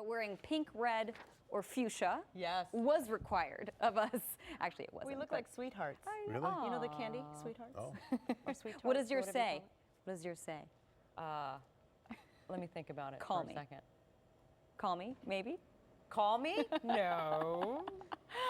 wearing pink, red, or fuchsia Yes. was required of us. Actually, it wasn't. We look like sweethearts. Really? You know the candy, sweethearts? Oh. Or sweet tarts, What does yours whatever you say? call What does yours say? it. Let me think about it Call for me. a second. Call me, maybe? Call me? No.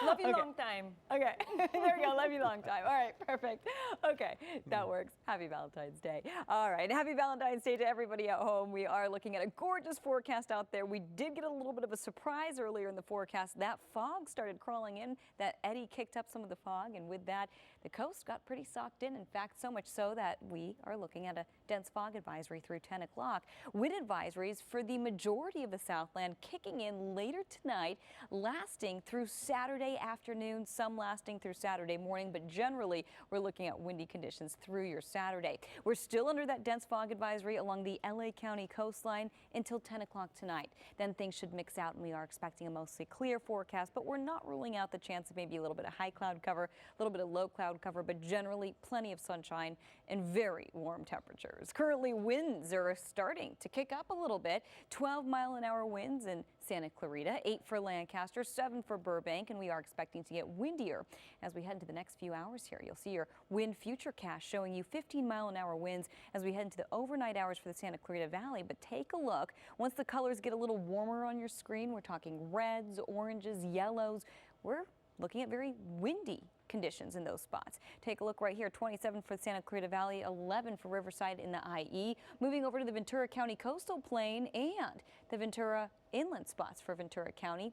Love you long time. Okay, there we go. Love you long time. All right, perfect. Okay, that works. Happy Valentine's Day. All right, happy Valentine's Day to everybody at home. We are looking at a gorgeous forecast out there. We did get a little bit of a surprise earlier in the forecast. That fog started crawling in. That eddy kicked up some of the fog, and with that, the coast got pretty socked in. In fact, so much so that we are looking at a dense fog advisory through 10 o'clock. Wind advisories for the majority of the Southland kicking in later tonight, lasting through Saturday afternoon, some lasting through Saturday morning, but generally we're looking at windy conditions through your Saturday. We're still under that dense fog advisory along the LA County coastline until 10 o'clock tonight. Then things should mix out and we are expecting a mostly clear forecast, but we're not ruling out the chance of maybe a little bit of high cloud cover, a little bit of low cloud cover, but generally plenty of sunshine and very warm temperatures. Currently winds are starting to kick up a little bit. 12-mile-an-hour winds in Santa Clarita, 8 for Lancaster, 7 for Burbank, and we are expecting to get windier as we head into the next few hours here. You'll see your wind future cast showing you 15-mile-an-hour winds as we head into the overnight hours for the Santa Clarita Valley. But take a look. Once the colors get a little warmer on your screen, we're talking reds, oranges, yellows. We're looking at very windy conditions in those spots. Take a look right here, 27 for the Santa Clarita Valley, 11 for Riverside in the IE. Moving over to the Ventura County coastal plain and the Ventura inland spots for Ventura County.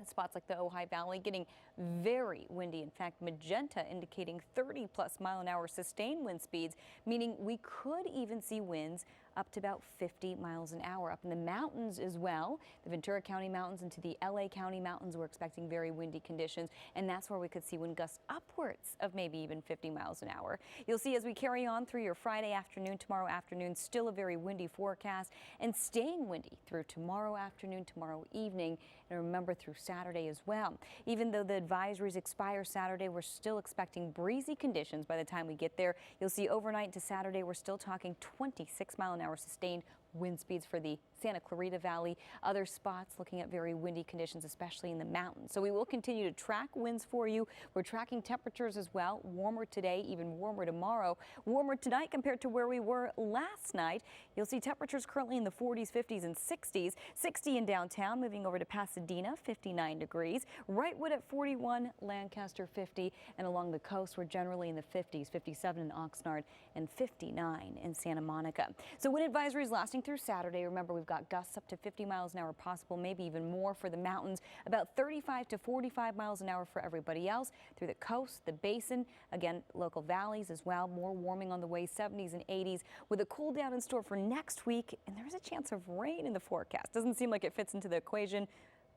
Spots like the Ojai Valley getting very windy. In fact, magenta indicating 30+ mile-an-hour sustained wind speeds, meaning we could even see winds up to about 50 miles an hour. Up in the mountains as well, the Ventura County mountains into the LA County mountains, we're expecting very windy conditions, and that's where we could see wind gusts upwards of maybe even 50 miles an hour. You'll see as we carry on through your Friday afternoon, tomorrow afternoon, still a very windy forecast and staying windy through tomorrow afternoon, tomorrow evening, and remember through Saturday as well. Even though the advisories expire Saturday, we're still expecting breezy conditions by the time we get there. You'll see overnight to Saturday, we're still talking 26-mile-an-hour sustained wind speeds for the Santa Clarita Valley. Other spots looking at very windy conditions, especially in the mountains. So we will continue to track winds for you. We're tracking temperatures as well. Warmer today, even warmer tomorrow. Warmer tonight compared to where we were last night. You'll see temperatures currently in the 40s, 50s, and 60s. 60 in downtown, moving over to Pasadena, 59 degrees. Wrightwood at 41, Lancaster 50, and along the coast we're generally in the 50s, 57 in Oxnard, and 59 in Santa Monica. So wind advisories lasting through Saturday. Remember, we've got gusts up to 50 miles an hour possible, maybe even more for the mountains, about 35 to 45 miles an hour for everybody else. Through the coast, the basin, again, local valleys as well. More warming on the way, 70s and 80s, with a cool down in store for next week. And there's a chance of rain in the forecast. Doesn't seem like it fits into the equation,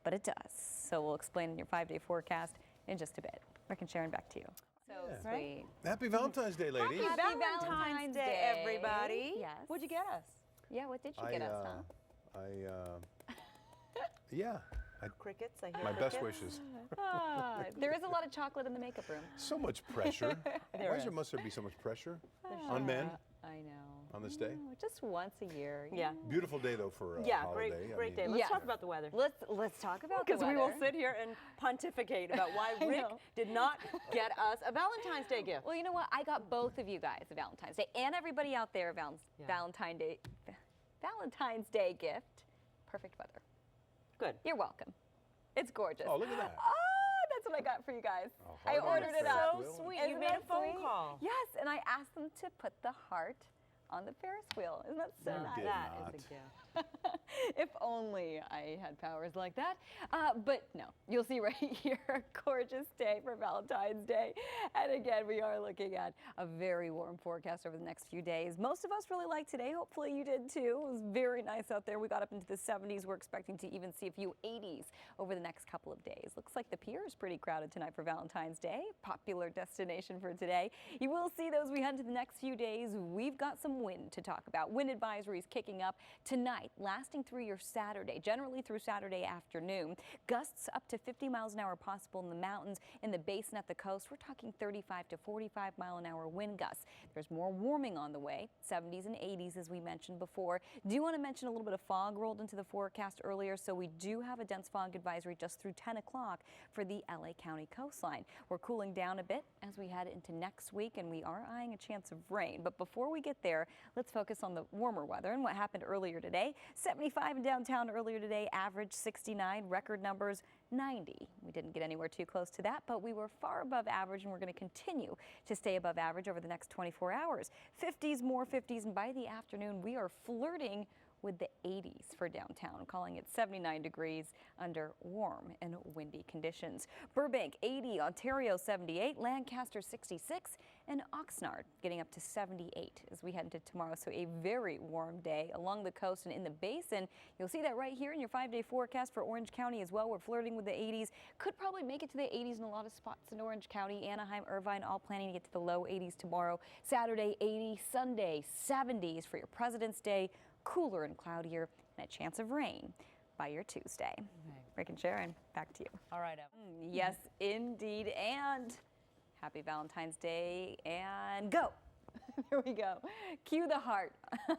but it does. So we'll explain in your 5-day forecast in just a bit. Rick and Sharon, back to you. So sweet. Happy Valentine's Day, ladies. Happy Valentine's Day, everybody. Yes. What'd you get us? Yeah, what did you get us, huh? Crickets, I hear My crickets. best wishes. There is a lot of chocolate in the makeup room. So much pressure. There is. Must there be so much pressure on men I know. on this day? Oh, just once a year. Yeah. Beautiful day, though, for a Yeah, holiday. great day. I mean, Let's Yeah. talk about the weather. Let's talk about the Because we weather. will sit here and pontificate about why Rick know. did not get us a Valentine's Day gift. Well, you know what? I got both of you guys a Valentine's Day and everybody out there a Valentine's Day gift. Perfect weather. Good. You're welcome. It's gorgeous. Oh, look at that. Oh, that's what I got for you guys. A I heart on ordered the it up. Ferris wheel? Sweet. Isn't You made a that phone sweet? call. Yes, and I asked them to put the heart on the Ferris wheel. Isn't that so You nice? did That not. is a gift. If only I had powers like that. But no, you'll see right here a gorgeous day for Valentine's Day. And again, we are looking at a very warm forecast over the next few days. Most of us really like today. Hopefully you did too. It was very nice out there. We got up into the 70s. We're expecting to even see a few 80s over the next couple of days. Looks like the pier is pretty crowded tonight for Valentine's Day. Popular destination for today. You will see those we head into the next few days. We've got some wind to talk about. Wind advisories kicking up tonight. tonight, lasting through your Saturday, generally through Saturday afternoon. Gusts up to 50 miles an hour possible in the mountains. In the basin at the coast, we're talking 35 to 45 mile an hour wind gusts. There's more warming on the way, 70s and 80s as we mentioned before. Do want to mention a little bit of fog rolled into the forecast earlier, so we do have a dense fog advisory just through 10 o'clock for the LA County coastline. We're cooling down a bit as we head into next week, and we are eyeing a chance of rain. But before we get there, let's focus on the warmer weather and what happened earlier today. 75 in downtown earlier today, average 69, record numbers 90. We didn't get anywhere too close to that, but we were far above average, and we're going to continue to stay above average over the next 24 hours. 50s, more 50s, and by the afternoon, we are flirting with the 80s for downtown, calling it 79 degrees under warm and windy conditions. Burbank 80, Ontario 78, Lancaster 66, and Oxnard getting up to 78 as we head into tomorrow. So a very warm day along the coast and in the basin. You'll see that right here in your 5-day forecast for Orange County as well. We're flirting with the 80s. Could probably make it to the 80s in a lot of spots in Orange County. Anaheim, Irvine, all planning to get to the low 80s tomorrow. Saturday 80, Sunday 70s for your President's Day. Cooler and cloudier, and a chance of rain by your Tuesday. Rick and Sharon, back to you. All right, Evan. Yes, indeed. And happy Valentine's Day, and go. There we go. Cue the heart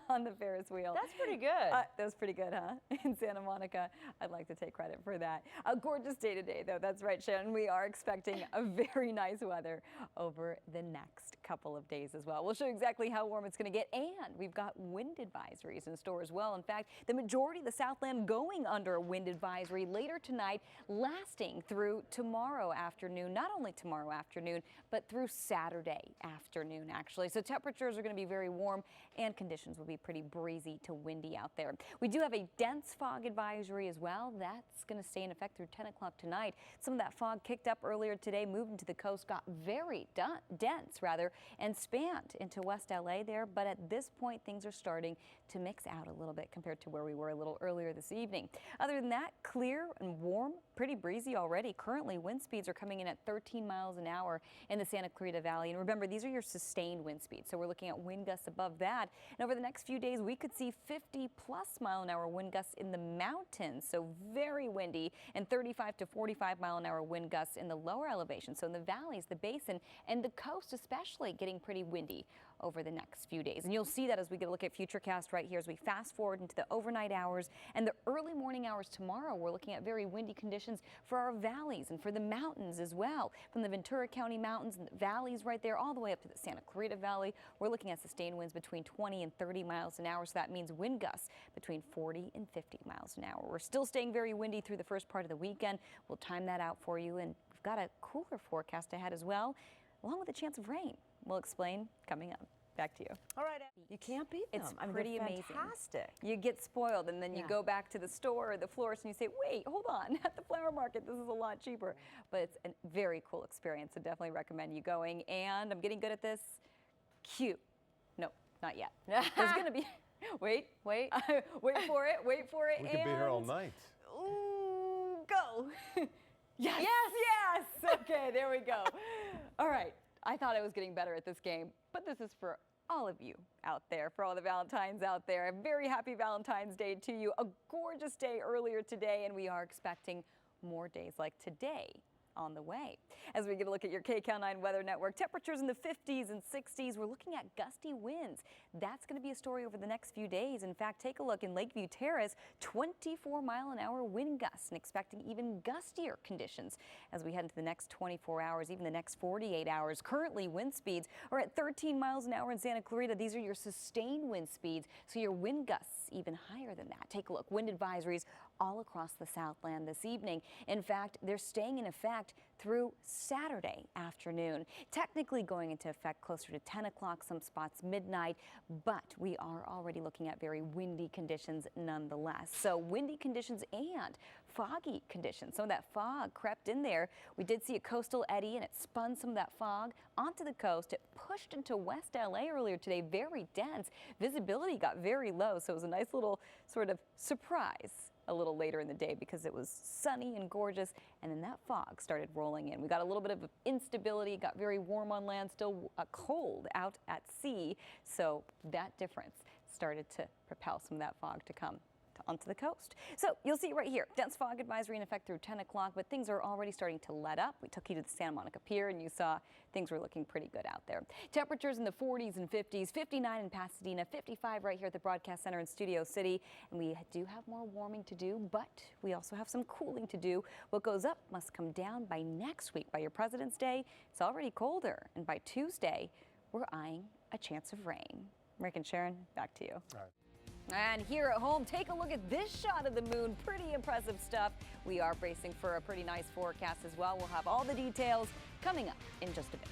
on the Ferris wheel. That's pretty good. That was pretty good, huh? In Santa Monica, I'd like to take credit for that. A gorgeous day today, though. That's right, Sharon. We are expecting a very nice weather over the next couple of days as well. We'll show you exactly how warm it's going to get, and we've got wind advisories in store as well. In fact, the majority of the Southland going under a wind advisory later tonight, lasting through tomorrow afternoon. Not only tomorrow afternoon, but through Saturday afternoon, actually. So temperatures are going to be very warm, and conditions will be pretty breezy to windy out there. We do have a dense fog advisory as well. That's going to stay in effect through 10 o'clock tonight. Some of that fog kicked up earlier today, moved into the coast, got very dense, and spanned into West LA there. But at this point, things are starting to mix out a little bit compared to where we were a little earlier this evening. Other than that, clear and warm, pretty breezy already. Currently, wind speeds are coming in at 13 miles an hour in the Santa Clarita Valley. And remember, these are your sustained wind speeds. So we're looking at wind gusts above that. And over the next few days, we could see 50-plus mile-an-hour wind gusts in the mountains. So very windy, and 35 to 45 mile-an-hour wind gusts in the lower elevation. So in the valleys, the basin, and the coast especially getting pretty windy over the next few days. And you'll see that as we get a look at Futurecast right here as we fast forward into the overnight hours and the early morning hours tomorrow. We're looking at very windy conditions for our valleys and for the mountains as well. From the Ventura County mountains and the valleys right there all the way up to the Santa Clarita Valley, we're looking at sustained winds between 20 and 30 miles an hour. So that means wind gusts between 40 and 50 miles an hour. We're still staying very windy through the first part of the weekend. We'll time that out for you, and we've got a cooler forecast ahead as well, along with a chance of rain. We'll explain coming up. Back to you. All right, you can't beat them. It's I mean, pretty they're amazing. Fantastic. You get spoiled, and then you go back to the store or the florist and you say, wait, hold on, at the flower market, this is a lot cheaper. But it's a very cool experience, so definitely recommend you going. And I'm getting good at this. Cute. No, not yet. There's going to be, wait for it, wait for it. We could be here all night. Ooh, go. Yes. Okay, there we go. All right. I thought I was getting better at this game, but this is for all of you out there, for all the Valentines out there. A very happy Valentine's Day to you. A gorgeous day earlier today, and we are expecting more days like today on the way. As we get a look at your KCAL9 Weather Network, temperatures in the 50s and 60s. We're looking at gusty winds. That's going to be a story over the next few days. In fact, take a look in Lakeview Terrace, 24-mile-an-hour wind gusts, and expecting even gustier conditions as we head into the next 24 hours, even the next 48 hours. Currently, wind speeds are at 13 miles an hour in Santa Clarita. These are your sustained wind speeds, so your wind gusts even higher than that. Take a look. Wind advisories all across the Southland this evening. In fact, they're staying in effect through Saturday afternoon. Technically going into effect closer to 10 o'clock, some spots midnight, but we are already looking at very windy conditions nonetheless. So windy conditions and foggy conditions. Some of that fog crept in there. We did see a coastal eddy, and it spun some of that fog onto the coast. It pushed into West LA earlier today, very dense. Visibility got very low, so it was a nice little sort of surprise a little later in the day because it was sunny and gorgeous, and then that fog started rolling in. We got a little bit of instability, got very warm on land, still cold out at sea, so that difference started to propel some of that fog to come onto the coast. So you'll see right here, dense fog advisory in effect through 10 o'clock, but things are already starting to let up. We took you to the Santa Monica Pier and you saw things were looking pretty good out there. Temperatures in the 40s and 50s, 59 in Pasadena, 55 right here at the Broadcast Center in Studio City. And we do have more warming to do, but we also have some cooling to do. What goes up must come down by next week. By your President's Day, it's already colder. And by Tuesday, we're eyeing a chance of rain. Rick and Sharon, back to you. All right. And here at home, take a look at this shot of the moon. Pretty impressive stuff. We are bracing for a pretty nice forecast as well. We'll have all the details coming up in just a bit.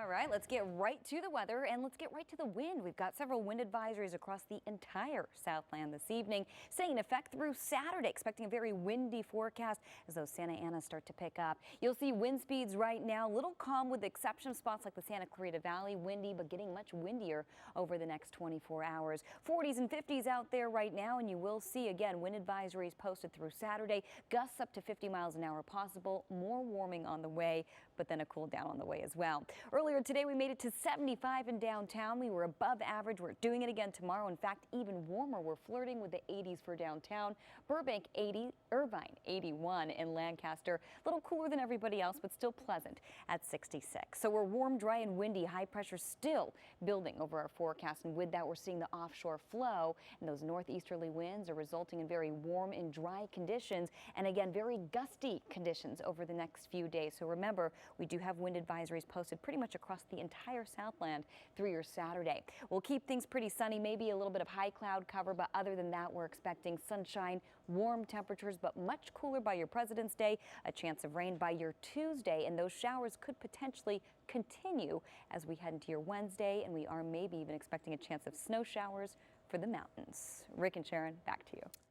All right, let's get right to the weather and let's get right to the wind. We've got several wind advisories across the entire Southland this evening, staying in effect through Saturday, expecting a very windy forecast as those Santa Anas start to pick up. You'll see wind speeds right now, little calm with the exception of spots like the Santa Clarita Valley, windy, but getting much windier over the next 24 hours. 40s and 50s out there right now, and you will see again wind advisories posted through Saturday, gusts up to 50 miles an hour possible, more warming on the way, but then a cool down on the way as well. Earlier today, we made it to 75 in downtown. We were above average. We're doing it again tomorrow. In fact, even warmer. We're flirting with the 80s for downtown. Burbank 80, Irvine 81 in Lancaster. A little cooler than everybody else, but still pleasant at 66. So we're warm, dry, and windy. High pressure still building over our forecast. And with that, we're seeing the offshore flow. And those northeasterly winds are resulting in very warm and dry conditions. And again, very gusty conditions over the next few days. So remember, we do have wind advisories posted pretty much across the entire Southland through your Saturday. We'll keep things pretty sunny, maybe a little bit of high cloud cover, but other than that, we're expecting sunshine, warm temperatures, but much cooler by your President's Day, a chance of rain by your Tuesday, and those showers could potentially continue as we head into your Wednesday, and we are maybe even expecting a chance of snow showers for the mountains. Rick and Sharon, back to you.